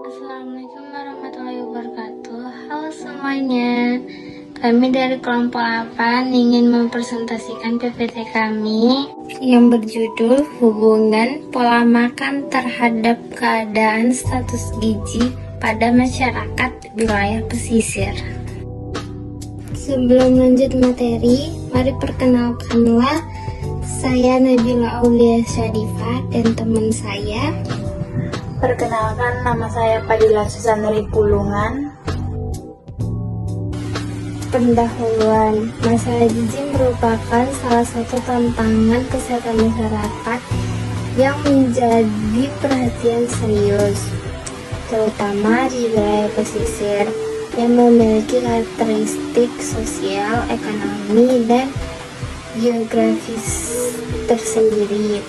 Assalamualaikum warahmatullahi wabarakatuh. Halo semuanya. Kami dari kelompok 8 ingin mempresentasikan PPT kami yang berjudul Hubungan Pola Makan Terhadap Keadaan Status Gizi pada Masyarakat Wilayah Pesisir. Sebelum lanjut materi, mari perkenalkanlah saya Nabila Aulia Syarifah dan teman saya. Perkenalkan, nama saya Fadila Susanuri Pulungan. Pendahuluan, masalah gizi merupakan salah satu tantangan kesehatan masyarakat yang menjadi perhatian serius, terutama di wilayah pesisir yang memiliki karakteristik sosial, ekonomi, dan geografis tersendiri.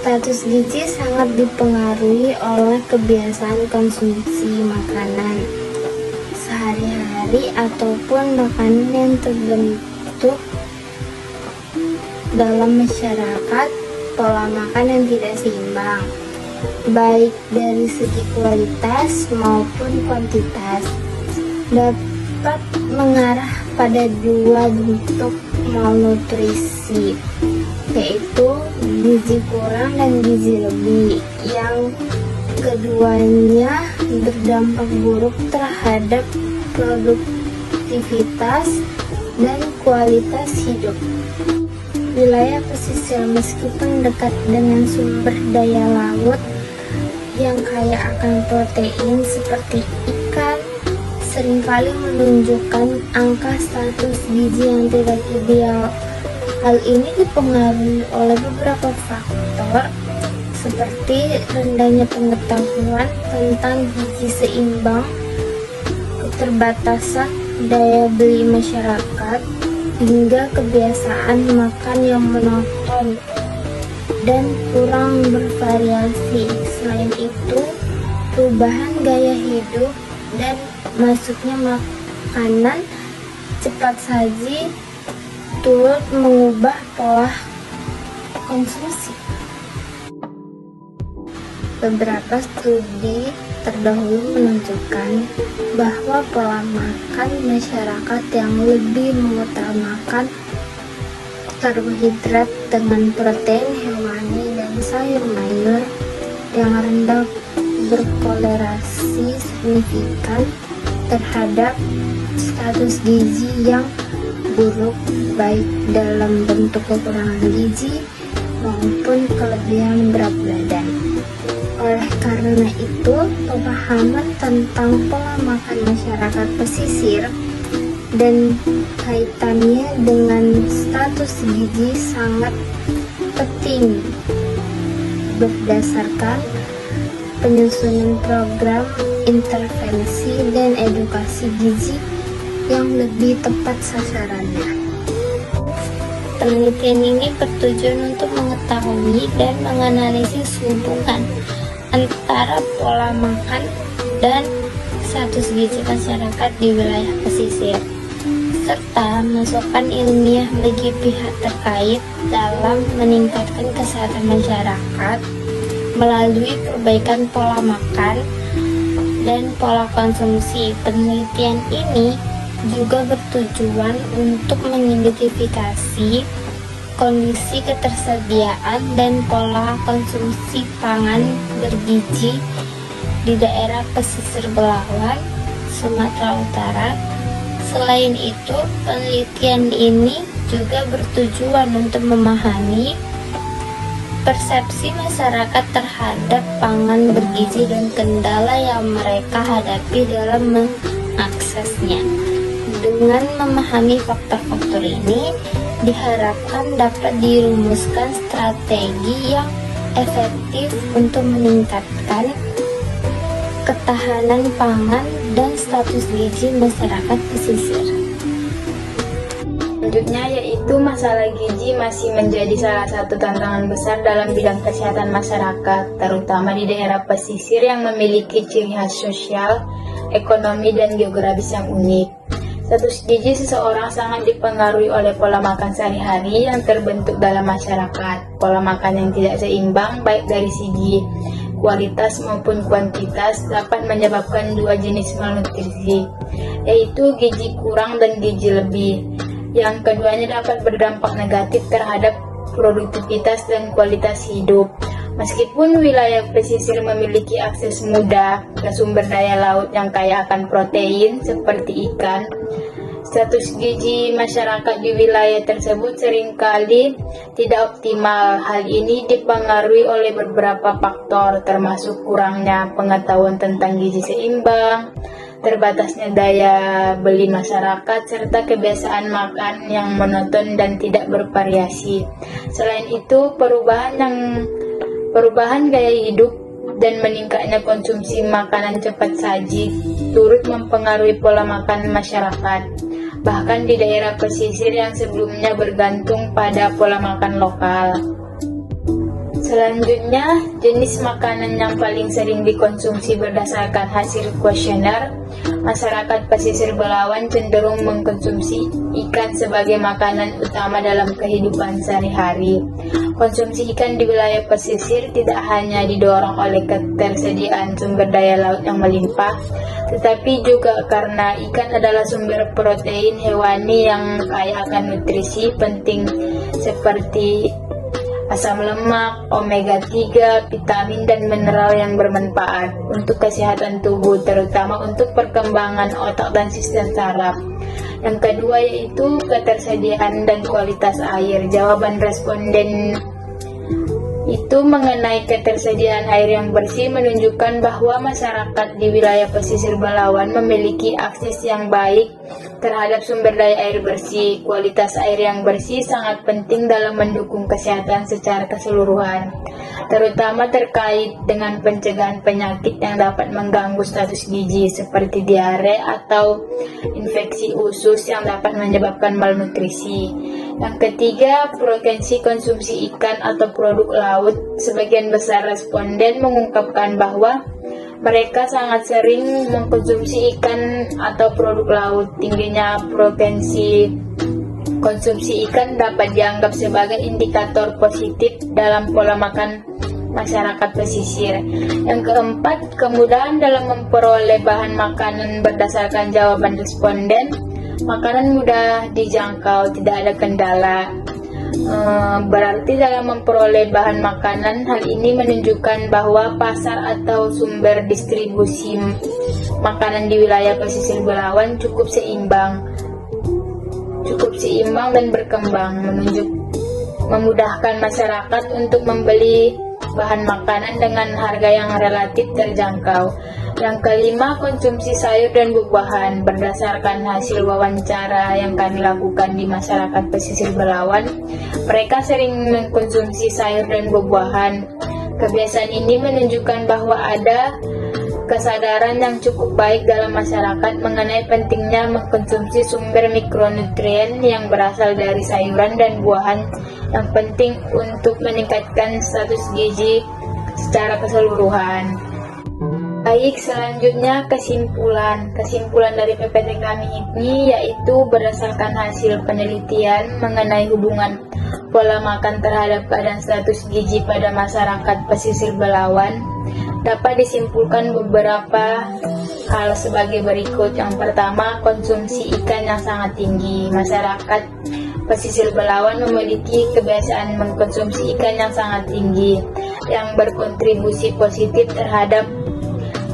Status gizi sangat dipengaruhi oleh kebiasaan konsumsi makanan sehari-hari ataupun makanan yang terbentuk dalam masyarakat. Pola makan yang tidak seimbang, baik dari segi kualitas maupun kuantitas, dapat mengarah pada dua bentuk malnutrisi, yaitu gizi kurang dan gizi lebih, yang keduanya berdampak buruk terhadap produktivitas dan kualitas hidup. Wilayah pesisir meskipun dekat dengan sumber daya laut yang kaya akan protein seperti ikan, seringkali menunjukkan angka status gizi yang tidak ideal. Hal ini dipengaruhi oleh beberapa faktor seperti rendahnya pengetahuan tentang gizi seimbang, keterbatasan daya beli masyarakat, hingga kebiasaan makan yang monoton dan kurang bervariasi. Selain itu, perubahan gaya hidup dan masuknya makanan cepat saji turut mengubah pola konsumsi. Beberapa studi terdahulu menunjukkan bahwa pola makan masyarakat yang lebih mengutamakan karbohidrat dengan protein hewani dan sayur-mayur yang rendah berkorelasi signifikan terhadap status gizi yang buruk, baik dalam bentuk kekurangan gizi maupun kelebihan berat badan. Oleh karena itu, pemahaman tentang pola makan masyarakat pesisir dan kaitannya dengan status gizi sangat penting berdasarkan penyusunan program intervensi dan edukasi gizi yang lebih tepat sasarannya. Penelitian ini bertujuan untuk mengetahui dan menganalisis hubungan antara pola makan dan status gizi masyarakat di wilayah pesisir, serta masukan ilmiah bagi pihak terkait dalam meningkatkan kesehatan masyarakat melalui perbaikan pola makan dan pola konsumsi. Penelitian ini juga bertujuan untuk mengidentifikasi kondisi ketersediaan dan pola konsumsi pangan bergizi di daerah pesisir Belawan, Sumatera Utara. Selain itu, penelitian ini juga bertujuan untuk memahami persepsi masyarakat terhadap pangan bergizi dan kendala yang mereka hadapi dalam mengaksesnya. Dengan memahami faktor-faktor ini, diharapkan dapat dirumuskan strategi yang efektif untuk meningkatkan ketahanan pangan dan status gizi masyarakat pesisir. Selanjutnya yaitu masalah gizi masih menjadi salah satu tantangan besar dalam bidang kesehatan masyarakat, terutama di daerah pesisir yang memiliki ciri khas sosial, ekonomi, dan geografis yang unik. Status gizi seseorang sangat dipengaruhi oleh pola makan sehari-hari yang terbentuk dalam masyarakat. Pola makan yang tidak seimbang baik dari segi kualitas maupun kuantitas dapat menyebabkan dua jenis malnutrisi, yaitu gizi kurang dan gizi lebih. Yang keduanya dapat berdampak negatif terhadap produktivitas dan kualitas hidup. Meskipun wilayah pesisir memiliki akses mudah ke sumber daya laut yang kaya akan protein seperti ikan, status gizi masyarakat di wilayah tersebut seringkali tidak optimal. Hal ini dipengaruhi oleh beberapa faktor, termasuk kurangnya pengetahuan tentang gizi seimbang, terbatasnya daya beli masyarakat, serta kebiasaan makan yang monoton dan tidak bervariasi. Selain itu, perubahan gaya hidup dan meningkatnya konsumsi makanan cepat saji turut mempengaruhi pola makan masyarakat, bahkan di daerah pesisir yang sebelumnya bergantung pada pola makan lokal. Selanjutnya, jenis makanan yang paling sering dikonsumsi berdasarkan hasil kuesioner, masyarakat pesisir Belawan cenderung mengkonsumsi ikan sebagai makanan utama dalam kehidupan sehari-hari. Konsumsi ikan di wilayah pesisir tidak hanya didorong oleh ketersediaan sumber daya laut yang melimpah, tetapi juga karena ikan adalah sumber protein hewani yang kaya akan nutrisi penting seperti asam lemak, omega 3, vitamin dan mineral yang bermanfaat untuk kesehatan tubuh, terutama untuk perkembangan otak dan sistem saraf. Yang kedua yaitu ketersediaan dan kualitas air. Jawaban responden itu mengenai ketersediaan air yang bersih menunjukkan bahwa masyarakat di wilayah pesisir Belawan memiliki akses yang baik terhadap sumber daya air bersih. Kualitas air yang bersih sangat penting dalam mendukung kesehatan secara keseluruhan, terutama terkait dengan pencegahan penyakit yang dapat mengganggu status gizi seperti diare atau infeksi usus yang dapat menyebabkan malnutrisi. Yang ketiga, frekuensi konsumsi ikan atau produk laut. Sebagian besar responden mengungkapkan bahwa mereka sangat sering mengkonsumsi ikan atau produk laut. Tingginya frekuensi konsumsi ikan dapat dianggap sebagai indikator positif dalam pola makan masyarakat pesisir. Yang keempat, kemudahan dalam memperoleh bahan makanan. Berdasarkan jawaban responden, makanan mudah dijangkau, tidak ada kendala. Berarti dalam memperoleh bahan makanan, hal ini menunjukkan bahwa pasar atau sumber distribusi makanan di wilayah pesisir Belawan cukup seimbang dan berkembang, memudahkan masyarakat untuk membeli bahan makanan dengan harga yang relatif terjangkau. Yang kelima, konsumsi sayur dan buah-buahan. Berdasarkan hasil wawancara yang kami lakukan di masyarakat pesisir Belawan, mereka sering mengkonsumsi sayur dan buah-buahan. Kebiasaan ini menunjukkan bahwa ada kesadaran yang cukup baik dalam masyarakat mengenai pentingnya mengkonsumsi sumber mikronutrien yang berasal dari sayuran dan buahan yang penting untuk meningkatkan status gizi secara keseluruhan. Baik, selanjutnya kesimpulan dari PPT kami ini yaitu berdasarkan hasil penelitian mengenai hubungan pola makan terhadap keadaan status gizi pada masyarakat pesisir Belawan, dapat disimpulkan beberapa hal sebagai berikut. Yang pertama, konsumsi ikan yang sangat tinggi. Masyarakat pesisir Belawan memiliki kebiasaan mengkonsumsi ikan yang sangat tinggi yang berkontribusi positif terhadap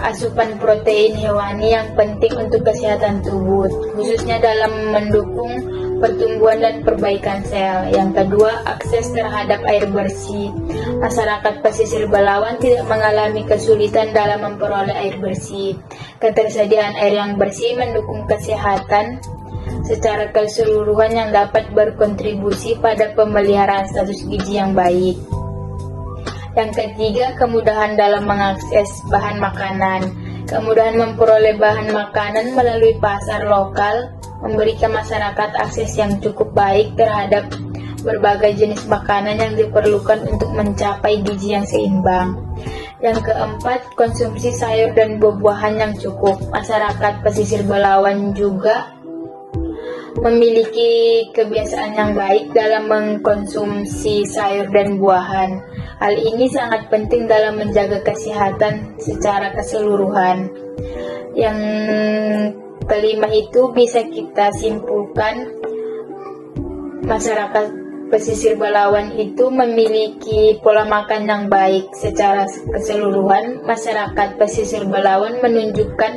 asupan protein hewani yang penting untuk kesehatan tubuh, khususnya dalam mendukung pertumbuhan dan perbaikan sel. Yang kedua, akses terhadap air bersih. Masyarakat pesisir Belawan tidak mengalami kesulitan dalam memperoleh air bersih. Ketersediaan air yang bersih mendukung kesehatan secara keseluruhan yang dapat berkontribusi pada pemeliharaan status gizi yang baik. Yang ketiga, kemudahan dalam mengakses bahan makanan. Kemudahan memperoleh bahan makanan melalui pasar lokal memberikan masyarakat akses yang cukup baik terhadap berbagai jenis makanan yang diperlukan untuk mencapai gizi yang seimbang. Yang keempat, konsumsi sayur dan buah-buahan yang cukup. Masyarakat pesisir Belawan juga memiliki kebiasaan yang baik dalam mengkonsumsi sayur dan buahan. Hal ini sangat penting dalam menjaga kesehatan secara keseluruhan. Yang kelima itu bisa kita simpulkan, masyarakat pesisir Balawan itu memiliki pola makan yang baik. Secara keseluruhan, masyarakat pesisir Balawan menunjukkan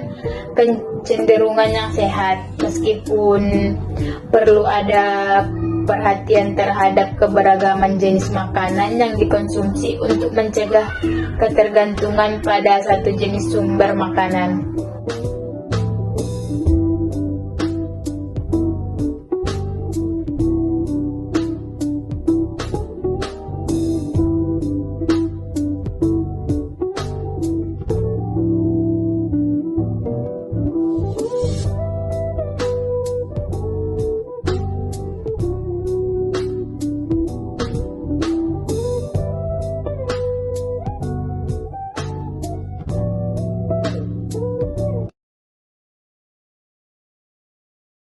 kecenderungan yang sehat, meskipun perlu ada perhatian terhadap keberagaman jenis makanan yang dikonsumsi untuk mencegah ketergantungan pada satu jenis sumber makanan.